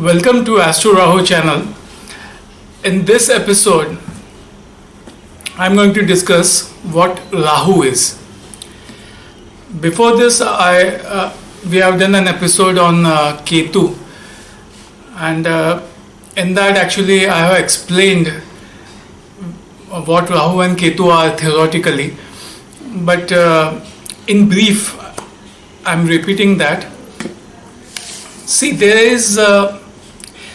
Welcome to Astro Rahu channel. In this episode, I'm going to discuss what Rahu is. Before this, we have done an episode on Ketu, and in that actually I have explained what Rahu and Ketu are theoretically, but in brief, I'm repeating that. See, there is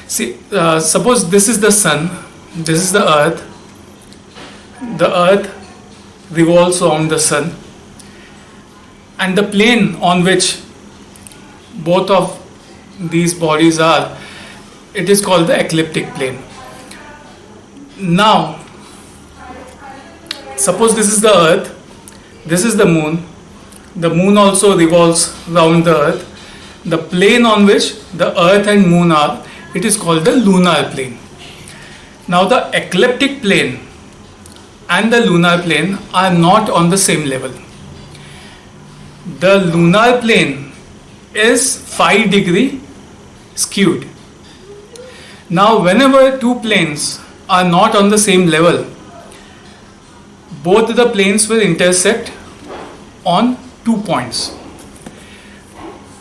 suppose this is the sun, this is the earth. The earth revolves around the sun, and the plane on which both of these bodies are, it is called the ecliptic plane. Now, suppose this is the earth, this is the moon. The moon also revolves round the earth. The plane on which the earth and moon are, it is called the lunar plane. Now the ecliptic plane and the lunar plane are not on the same level. The lunar plane is 5 degree skewed. Now whenever two planes are not on the same level, both the planes will intersect on 2 points.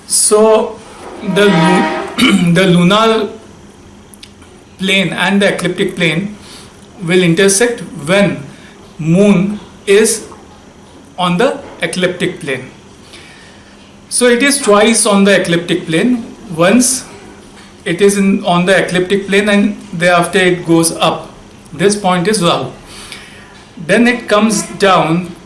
So the lunar plane and the ecliptic plane will intersect when moon is on the ecliptic plane. So it is twice on the ecliptic plane. Once it is on the ecliptic plane and thereafter it goes up. This point is Rahu. Then it comes down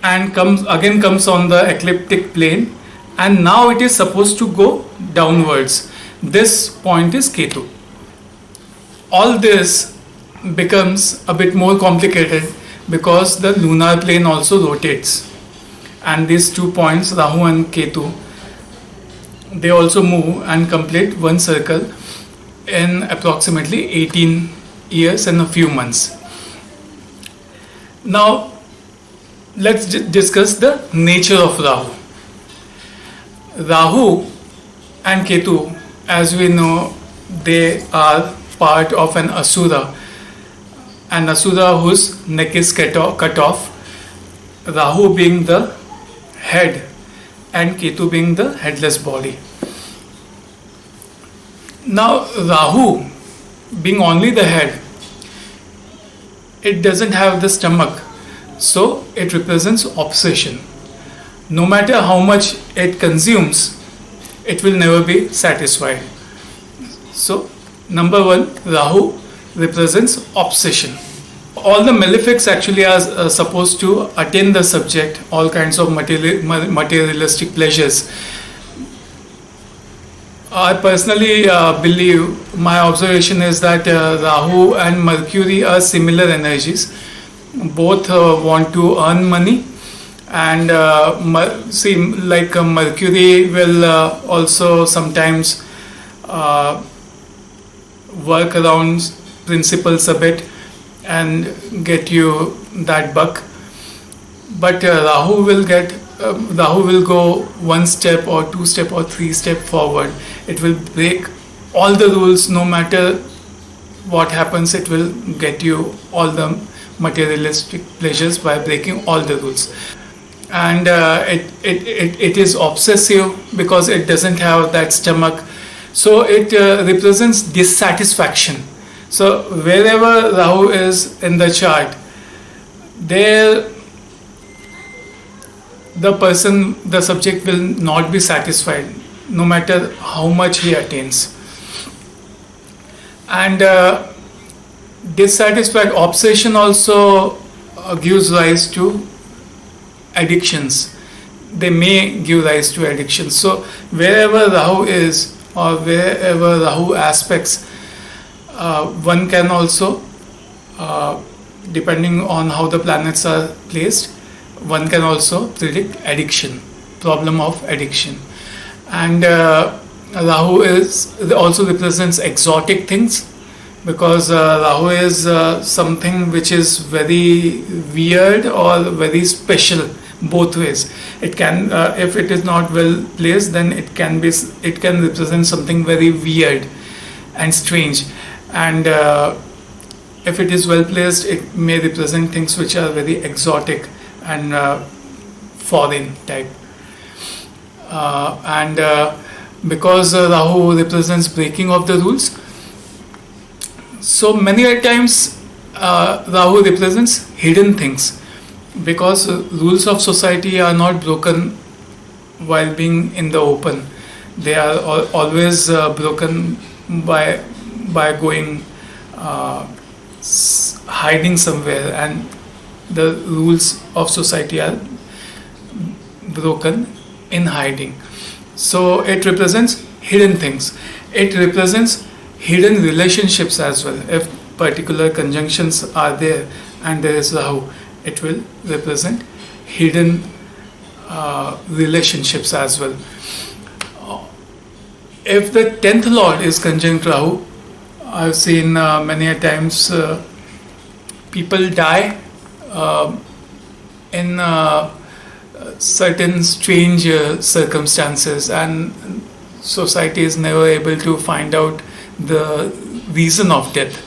and comes on the ecliptic plane, and now it is supposed to go downwards. This point is Ketu. All this becomes a bit more complicated because the lunar plane also rotates, and these 2 points, Rahu and Ketu, they also move and complete one circle in approximately 18 years and a few months. Now let's discuss the nature of Rahu. Rahu and Ketu, as we know, they are part of an asura whose neck is cut off, Rahu being the head and Ketu being the headless body. Now Rahu being only the head, it doesn't have the stomach, so it represents obsession. No matter how much it consumes, it will never be satisfied. So number one, Rahu represents obsession. All the malefics actually are supposed to attain the subject, all kinds of materialistic pleasures. I personally believe, my observation is that Rahu and Mercury are similar energies. Both want to earn money, and Mercury will also sometimes work around principles a bit and get you that buck, but Rahu will go 1 step or 2 step or 3 step forward. It will break all the rules. No matter what happens, it will get you all the materialistic pleasures by breaking all the rules. And it is obsessive because it doesn't have that stomach, so it represents dissatisfaction. So wherever Rahu is in the chart, there the subject will not be satisfied no matter how much he attains. And dissatisfied obsession also gives rise to addictions. They may give rise to addictions. So wherever Rahu is, or wherever Rahu aspects, one can also, depending on how the planets are placed, one can also predict addiction, problem of addiction. And Rahu also represents exotic things, because Rahu is something which is very weird or very special both ways. It can, if it is not well placed, then it can represent something very weird, and strange, and if it is well placed, it may represent things which are very exotic and foreign type. And because Rahu represents breaking of the rules, so many a times Rahu represents hidden things, because rules of society are not broken while being in the open. They are always broken by going hiding somewhere, and the rules of society are broken in hiding. So it represents hidden things. It represents hidden relationships as well. If particular conjunctions are there and there is Rahu, it will represent hidden relationships as well. If the 10th Lord is conjunct Rahu, I've seen many a times people die in certain strange circumstances, and society is never able to find out the reason of death.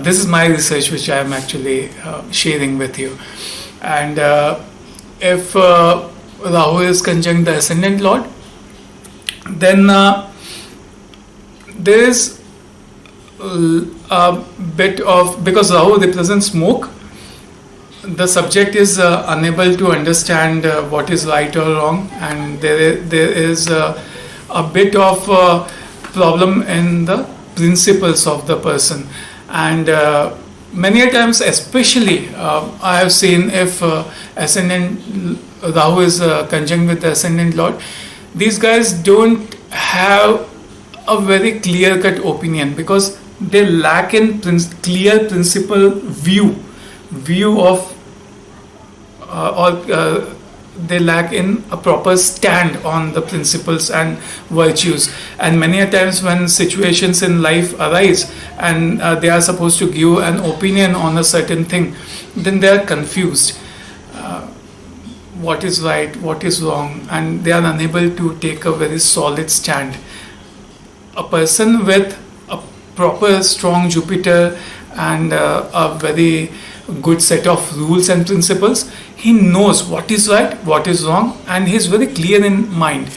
This is my research which I am actually sharing with you. And if Rahu is conjunct the ascendant Lord, then there is a bit of, because Rahu represents smoke, the subject is unable to understand what is right or wrong, and there is a bit of problem in the principles of the person. And many a times, especially I have seen, if ascendant Rahu is conjunct with the ascendant Lord, these guys don't have a very clear-cut opinion, because they lack in clear principle view of or they lack in a proper stand on the principles and virtues. And many a times when situations in life arise and they are supposed to give an opinion on a certain thing, then they are confused. What is right, what is wrong, and they are unable to take a very solid stand. A person with a proper strong Jupiter and a very good set of rules and principles, he knows what is right, what is wrong, and he is very clear in mind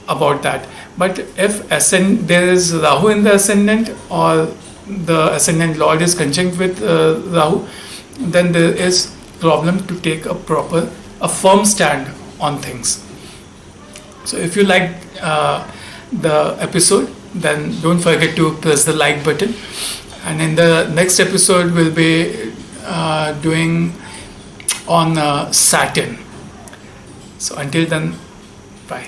about that. But if there is Rahu in the ascendant, or the ascendant Lord is conjunct with Rahu, then there is problem to take a firm stand on things. So if you like the episode, then don't forget to press the like button. And in the next episode, we'll be doing on Saturn. So until then, bye.